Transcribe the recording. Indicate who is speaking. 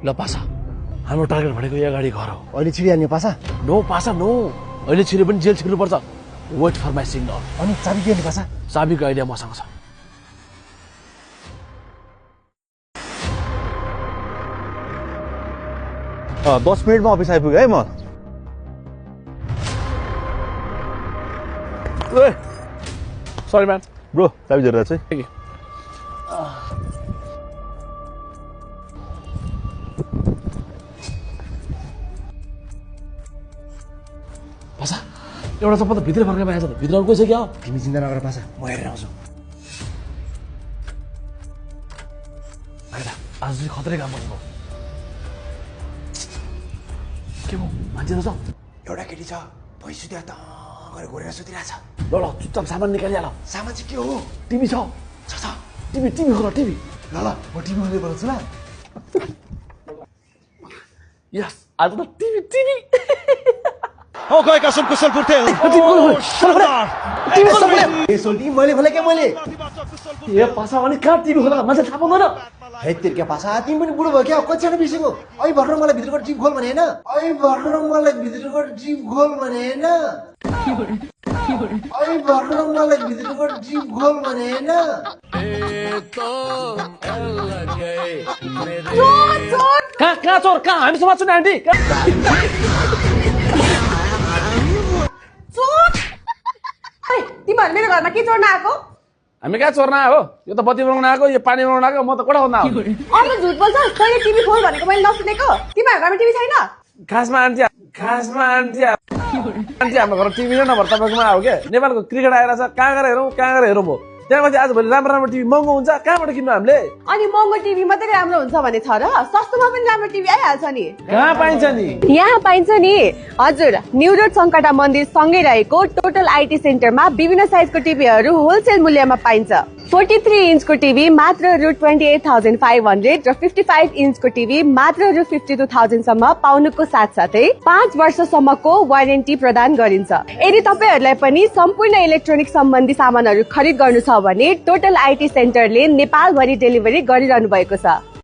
Speaker 1: ल पासा हाम्रो टार्गेट भनेको यो अगाडि घर हो
Speaker 2: अहिले छिरिहाल्ने पासा
Speaker 1: नो पासा नो अहिले छिरे पनि जेल छिर्नुपर्छ वेट फर माई सिग्नल
Speaker 2: अनि चाबी के पासा
Speaker 1: चाबीको आइडिया मसँग छ
Speaker 2: 10 मिनेटमा अफिस आइपुग्यो है म
Speaker 1: सरी म्यान
Speaker 2: ब्रो चाबी जरुरत छ
Speaker 1: Thank you. पासा एउटा चप्पल त भित्र फर्केर आएछ त भित्र अर्को छ क्या
Speaker 2: तिमी चिन्ता नगर पासा म हेरेर आउँछु
Speaker 1: आइदा आज चाहिँ खतरै काम गर्नु के भयो मान्छे रहेछ
Speaker 2: एउटा केटी छ भैँसु त्यहाँ त गरेर गोरेर सुतिरहेछ
Speaker 1: ल ल चुपचाप सामान निकालिहाल
Speaker 2: सामान चाहिँ के हो
Speaker 1: टिभी छ टिभी टिभी खोला टिभी
Speaker 2: ल ल म टिभी खोलेर बोलाउँछु ल
Speaker 1: यस आज त टिभी टिभी
Speaker 2: हो गएका छन् कुशलपुर तेल यसो टिभी मैले खोले के मैले
Speaker 1: ए पासा अनि कहाँ टिभी खोला मान्छे थाहा पाउँदैन
Speaker 2: हे तिर्के पासा तिमी पनि बुढो भयो क्या कतिजना बिर्सेको ऐ भर्खर मलाई भित्रको टिभी खोल भने हैन ऐ भर्खर मलाई भित्रको टिभी खोल भने हैन ऐ भर्खर मलाई भित्रको टिभी खोल भने हैन
Speaker 1: कहाँ चोर कहाँ हामी समाज नि आन्टी
Speaker 3: तिमीहरू मेरो घरमा के चोर्न आएको
Speaker 1: हामी कहाँ चोर्न आयो यो त बत्ती बनाउन आएको यो पानी बनाउन आएको म त कोठा खोज्न आएको
Speaker 3: अब झुट बोल्छ तैँले टिभी खोल भनेको मैले नसुनेको तिमीहरू घरमा टिभी छैन
Speaker 1: खासमा आन्टी हाम्रो घर टिभी नै नभएर तपाईँकोमा आयो क्या नेपालको क्रिकेट आएर छ कहाँ गएर हेरौँ भयो त्यहाँपछि आजभोलि राम्रो राम्रो टिभी महँगो हुन्छ कहाँबाट किन्नु हामीले
Speaker 3: अनि महँगो टिभी मात्रै राम्रो हुन्छ भने छ र सस्तोमा पनि राम्रो टिभी आइहाल्छ नि
Speaker 1: कहाँ पाइन्छ नि
Speaker 3: यहाँ पाइन्छ नि हजुर न्यू रोड सङ्कटा मन्दिर सँगै रहेको टोटल आइटी सेन्टरमा विभिन्न साइजको टिभीहरू होलसेल मूल्यमा पाइन्छ 43 इन्चको टिभी मात्र रु 28,500 र 55 इन्चको टिभी मात्र रु 52,000 सम्म पाउनुको साथसाथै 5 वर्षसम्मको वारेन्टी प्रदान गरिन्छ यदि तपाईहरूलाई पनि सम्पूर्ण इलेक्ट्रोनिक सम्बन्धी सामानहरू खरिद गर्नु छ भने टोटल आइटी सेन्टरले नेपालभरि डेलिभरी गरिरहनु भएको छ